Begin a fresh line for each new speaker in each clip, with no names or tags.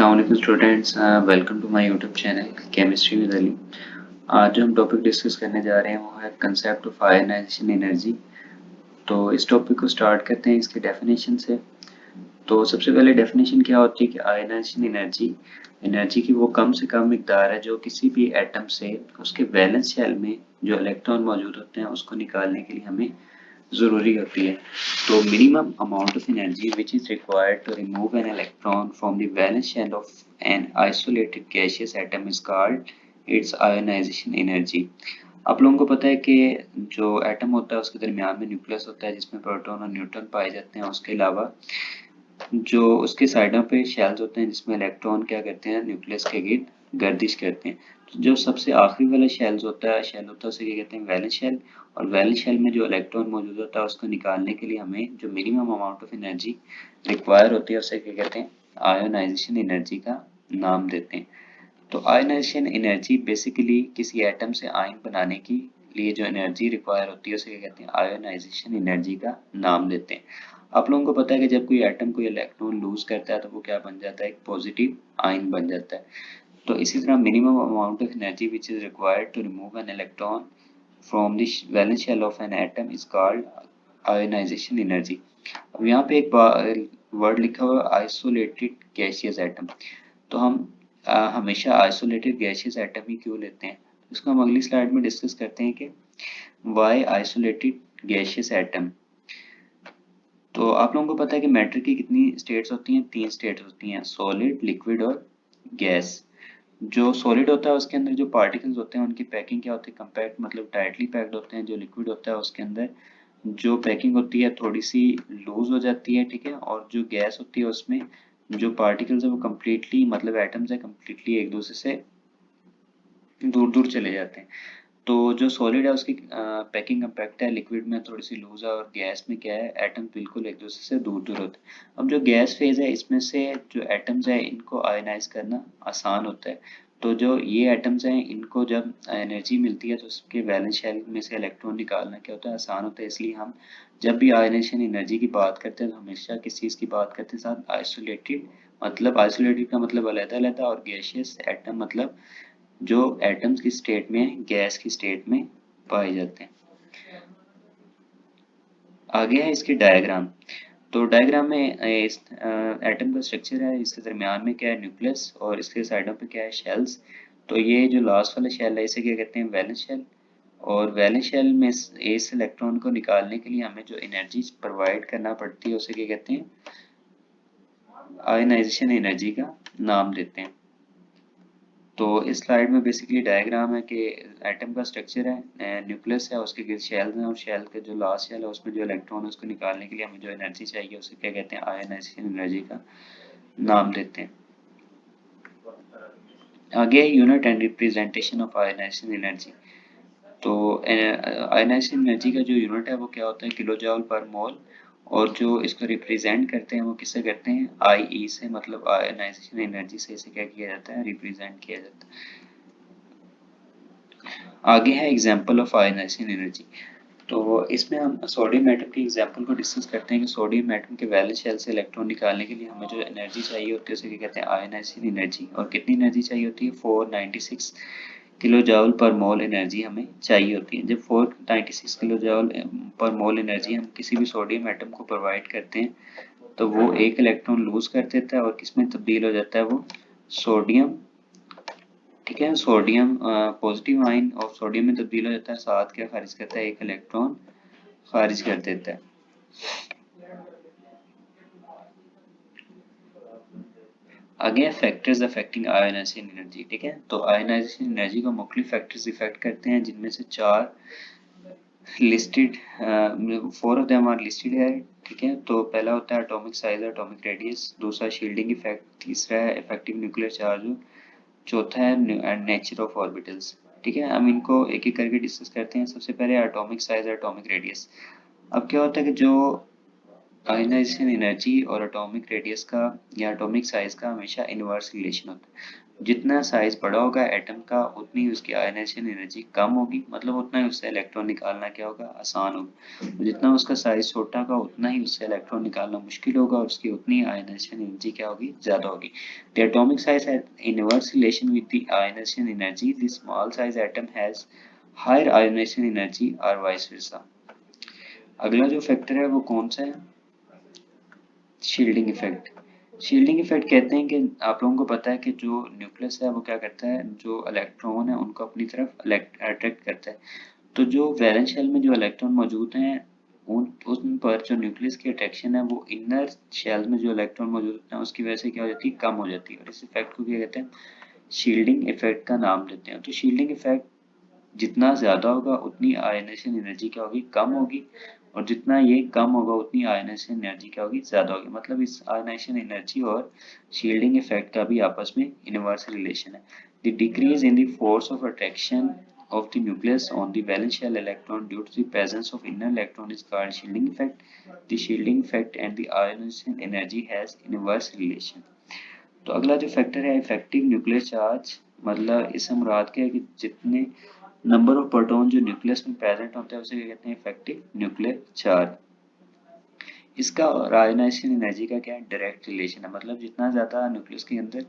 अस्सलाम वालेकुम students, welcome to my YouTube channel chemistry with Ali. आज जो हम टॉपिक डिस्कस करने जा रहे हैं वो है कंसेप्ट ऑफ आयनाइजेशन एनर्जी। तो इस टॉपिक को स्टार्ट करते हैं इसके डेफिनेशन से। तो सबसे पहले डेफिनेशन क्या होती है कि आयनाइजेशन एनर्जी एनर्जी की वो कम से कम मिकदार है जो किसी भी एटम से उसके वैलेंस शेल में जो इलेक्ट्रॉन मौजूद होते हैं उसको निकालने के लिए हमें ज़रूरी होती है। तो minimum amount of energy which is required to remove an electron from the valence shell of an isolated gaseous atom is called its ionization energy. आप लोगों को पता है कि जो एटम होता है उसके दरमियान में न्यूक्लियस होता है जिसमें प्रोटॉन और न्यूट्रॉन पाए जाते हैं। उसके अलावा जो उसके साइडों पे शेल्स होते हैं जिसमें इलेक्ट्रॉन क्या करते हैं, न्यूक्लियस के गिर्द गर्दिश करते हैं। तो जो सबसे आखिरी वाला शेल होता है उसे क्या कहते हैं, वैलेंस शेल। और वैलेंस शेल में जो इलेक्ट्रॉन मौजूद होता है उसको निकालने के लिए हमें जो minimum amount of energy require होती है उसे क्या कहते हैं, आयोनाइजेशन एनर्जी का नाम देते हैं। तो आयोनाइजेशन एनर्जी बेसिकली किसी एटम से आयन बनाने के लिए जो एनर्जी रिक्वायर होती है उसे क्या कहते हैं, आयोनाइजेशन एनर्जी का नाम देते हैं। आप लोगों को पता है कि जब कोई एटम कोई इलेक्ट्रॉन लूज करता है तो वो क्या बन जाता है, एक पॉजिटिव आयन बन जाता है। तो इसी तरह minimum amount of energy which is required to remove an electron from the valence shell of an atom is called ionization energy. अब यहाँ पे एक वर्ड लिखा हुआ है आइसोलेटेड गैसियस एटम। तो हम हमेशा आइसोलेटेड गैसियस एटम ही क्यों लेते हैं, इसको हम अगली स्लाइड में डिस्कस करते हैं कि वाई आइसोलेटेड गैसियस एटम। तो आप लोगों को पता है कि मैटर की कितनी स्टेट्स होती हैं, तीन स्टेट्स होती हैं, सॉलिड, लिक्विड और गैस। जो सॉलिड होता है उसके अंदर जो पार्टिकल्स होते हैं उनकी पैकिंग क्या होती है, कंपैक्ट मतलब टाइटली पैक्ड होते हैं। जो लिक्विड होता है उसके अंदर जो पैकिंग होती है थोड़ी सी लूज हो जाती है, ठीक है। और जो गैस होती है उसमें जो पार्टिकल्स है वो कम्प्लीटली मतलब एटम्स है कम्प्लीटली एक दूसरे से दूर दूर चले जाते हैं। तो जो सॉलिड है उसकी पैकिंग कम्पैक्ट है, लिक्विड में थोड़ी सी लूज है, और गैस में क्या है, एटम बिल्कुल एक दूसरे से दूर दूर होते हैं। अब जो गैस फेज है इसमें से जो एटम्स है इनको आयोनाइज करना आसान होता है। तो जो ये एटम्स हैं इनको जब एनर्जी मिलती है तो उसके वैलेंस शेल में से इलेक्ट्रॉन निकालना क्या होता है, आसान होता है। इसलिए हम जब भी आयोनाइजेशन एनर्जी की बात करते हैं तो हमेशा किस चीज़ की बात करते हैं, साथ आइसोलेटेड मतलब आइसोलेटेड का मतलब अलग अलग, और गैसियस एटम मतलब जो एटम्स की स्टेट में गैस की स्टेट में पाए जाते हैं। आगे है इसकी डायग्राम। तो डायग्राम में इस एटम का स्ट्रक्चर है, इसके दरमियान में क्या है, न्यूक्लियस, और इसके साइडों पे क्या है, शेल्स। तो ये जो लास्ट वाला शेल है इसे क्या कहते हैं, वैलेंस शेल। और वैलेंस शेल में इस इलेक्ट्रॉन को निकालने के लिए हमें जो एनर्जी प्रोवाइड करना पड़ती है उसे क्या कहते हैं, आयोनाइजेशन एनर्जी का नाम देते हैं। तो इस स्लाइड में बेसिकली डायग्राम है कि एटम का स्ट्रक्चर है, न्यूक्लियस है, उसके गिर्द शेल्स हैं, और शेल के जो लास्ट शेल है उसमें जो इलेक्ट्रॉन है उसको निकालने के लिए हमें जो एनर्जी चाहिए उसे क्या कहते हैं, आयोनाइजेशन एनर्जी का नाम देते हैं। आगे unit and representation of ionization energy. तो आयोनाइजेशन एनर्जी का जो यूनिट है वो क्या होता है, किलो जूल पर मोल। और जो इसको रिप्रेजेंट करते हैं वो किससे करते हैं, आई से, मतलब आयोनाइजेशन एनर्जी से इसे क्या किया जाता है, रिप्रेजेंट किया जाता है। आगे है एग्जाम्पल ऑफ आयोनाइजेशन एनर्जी। तो इसमें हम सोडियम एटम के एग्जाम्पल को डिस्कस करते हैं कि सोडियम एटम के वैलेंस शेल से इलेक्ट्रॉन निकालने के लिए हमें जो एनर्जी चाहिए होती है उसे क्या कहते हैं, आयोनाइजेशन एनर्जी। और कितनी एनर्जी चाहिए होती है, 496 किलो जूल पर मोल एनर्जी हमें चाहिए होती है। जब 496 किलो जूल पर मोल एनर्जी हम किसी भी सोडियम एटम को प्रोवाइड करते हैं तो वो एक इलेक्ट्रॉन लूज कर देता है और किसमें तब्दील हो जाता है, वो सोडियम, ठीक है, सोडियम पॉजिटिव आयन और सोडियम में तब्दील हो जाता है, साथ क्या खारिज करता है, एक इलेक्ट्रॉन खारिज कर देता है। आगे फैक्टर्स अफेक्टिंग आयोनाइजेशन एनर्जी, ठीक है। तो आयोनाइजेशन एनर्जी को मुख्तलिफ फैक्टर्स इफेक्ट करते हैं जिनमें से चार listed, 4 of them are listed है, ठीक है। तो पहला होता है एटॉमिक साइज, एटॉमिक रेडियस, दूसरा शील्डिंग इफेक्ट, तीसरा है इफेक्टिव न्यूक्लियर चार्ज, चौथा है नेचर ऑफ ऑर्बिटल्स, ठीक है। हम इनको एक एक करके डिस्कस करते हैं। सबसे पहले एटॉमिक साइज, एटॉमिक रेडियस। अब क्या होता है कि जो आयनाइजेशन एनर्जी और एटॉमिक रेडियस का या एटॉमिक साइज का हमेशा इनवर्स रिलेशन होता है। जितना साइज बड़ा होगा एटम का उतनी उसकी आयनाइजेशन एनर्जी कम होगी, मतलब उतना ही उससे इलेक्ट्रॉन निकालना क्या होगा, आसान होगा। जितना उसका साइज छोटा होगा उतना ही उससे इलेक्ट्रॉन निकालना मुश्किल होगा और उसकी उतनी आयनाइजेशन एनर्जी क्या होगी, ज्यादा होगी। The atomic size has inverse relation with the ionization energy. The small size atom has higher ionization energy और वाइस वर्सा। अगला जो फैक्टर है वो कौन सा है, शील्डिंग इफेक्ट। शील्डिंग इफेक्ट कहते हैं कि आप लोगों को पता है कि जो न्यूक्लियस है वो क्या करता है, जो इलेक्ट्रॉन है उनको अपनी तरफ अट्रैक्ट करता है। तो जो वैलेंस शेल में जो इलेक्ट्रॉन मौजूद हैं उन पर जो न्यूक्लियस की अट्रैक्शन है वो इनर शेल में जो इलेक्ट्रॉन मौजूद होते हैं उसकी वजह से क्या हो जाती है, कम हो जाती है। और इस इफेक्ट को क्या कहते हैं, शील्डिंग इफेक्ट का नाम देते हैं। तो शील्डिंग इफेक्ट जितना ज्यादा होगा उतनी आयनाइजेशन एनर्जी क्या होगी, कम होगी। और जितना ये कम होगा उतनी आयनाइजेशन एनर्जी क्या होगी, ज्यादा होगी। मतलब इस आयनाइजेशन एनर्जी और शील्डिंग इफेक्ट का भी आपस में इनवर्स रिलेशन है। The decrease in the force of attraction of the nucleus on the valence shell electron due to the presence of inner electron is called shielding effect. The shielding effect and the ionization energy has inverse relation. तो अगला जो factor है effective nuclear charge, मतलब इससे मुराद क्या है कि जितने नंबर ऑफ प्रोटॉन जो न्यूक्लियस में प्रेजेंट होते हैं उसे क्या कहते हैं, इफेक्टिव न्यूक्लियर चार्ज। इसका और आयनाइजेशन एनर्जी का क्या है, डायरेक्ट रिलेशन है। मतलब जितना ज्यादा न्यूक्लियस के अंदर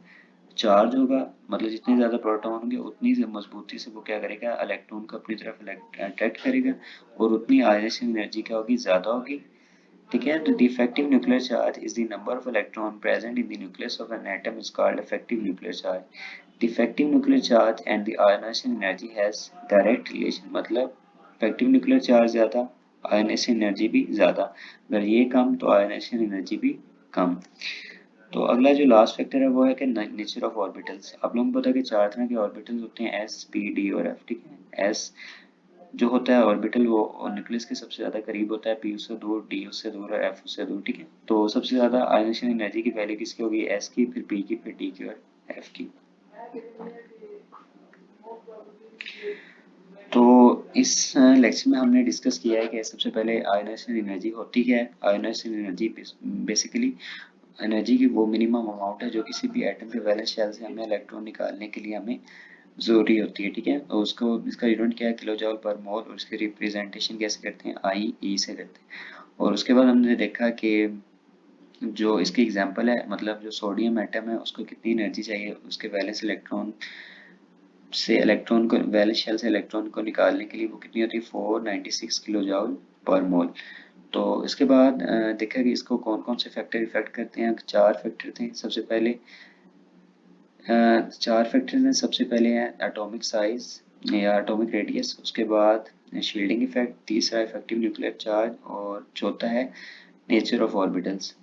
चार्ज होगा, मतलब जितने ज्यादा प्रोटॉन होंगे उतनी से मजबूती से वो क्या करेगा, इलेक्ट्रॉन को अपनी तरफ अट्रैक्ट करेगा और उतनी आयनाइजेशन एनर्जी क्या होगी, ज्यादा होगी। ठीक है, तो the effective nuclear charge is the number of electron present in the nucleus of an atom is called effective nuclear charge. The effective nuclear charge and the ionization energy has direct relation. मतलब effective nuclear charge ज्यादा, ionization energy भी ज्यादा। अगर ये कम तो ionization energy भी कम। तो अगला जो लास्ट फैक्टर है वो है कि नेचर ऑफ ऑर्बिटल्स। आप लोगों को पता है कि चार तरह के ऑर्बिटल्स होते हैं, एस पी डी और एफ। ठीक है, एस जो होता है ऑर्बिटल वो न्यूक्लियस के सबसे ज्यादा करीब होता है, पी उससे दूर, डी उससे दूर और एफ उससे दूर। ठीक है, तो सबसे ज्यादा आयनाइजेशन एनर्जी की वैल्यू किसकी होगी, एस की, फिर पी की, फिर डी की और एफ की। तो इस लेक्चर में हमने डिस्कस किया है कि सबसे पहले आयनाइजेशन एनर्जी होती है। आयनाइजेशन एनर्जी बेसिकली एनर्जी की वो मिनिमम अमाउंट है जो किसी भी एटम के वैलेंस शेल से हमें इलेक्ट्रॉन निकालने के लिए हमें जरूरी होती है। ठीक है, और उसको इसका यूनिट क्या है, किलो जूल पर मोल, और इसकी रिप्रेजेंटेशन कैसे करते हैं, आई ई से करते हैं। और उसके बाद हमने देखा कि जो इसकी एग्जांपल है, मतलब जो सोडियम एटम है उसको कितनी एनर्जी चाहिए उसके वैलेंस इलेक्ट्रॉन से इलेक्ट्रॉन को, वैलेंस शेल से इलेक्ट्रॉन को निकालने के लिए वो कितनी होती है, 496 किलो जूल पर मोल। तो इसके बाद देखा कि इसको कौन कौन से फैक्टर इफेक्ट करते हैं। चार फैक्टर थे सबसे पहले, चार फैक्टर्स हैं। सबसे पहले है एटॉमिक साइज या एटॉमिक रेडियस, उसके बाद शील्डिंग इफेक्ट, तीसरा इफेक्टिव न्यूक्लियर चार्ज और चौथा है नेचर ऑफ ऑर्बिटल्स।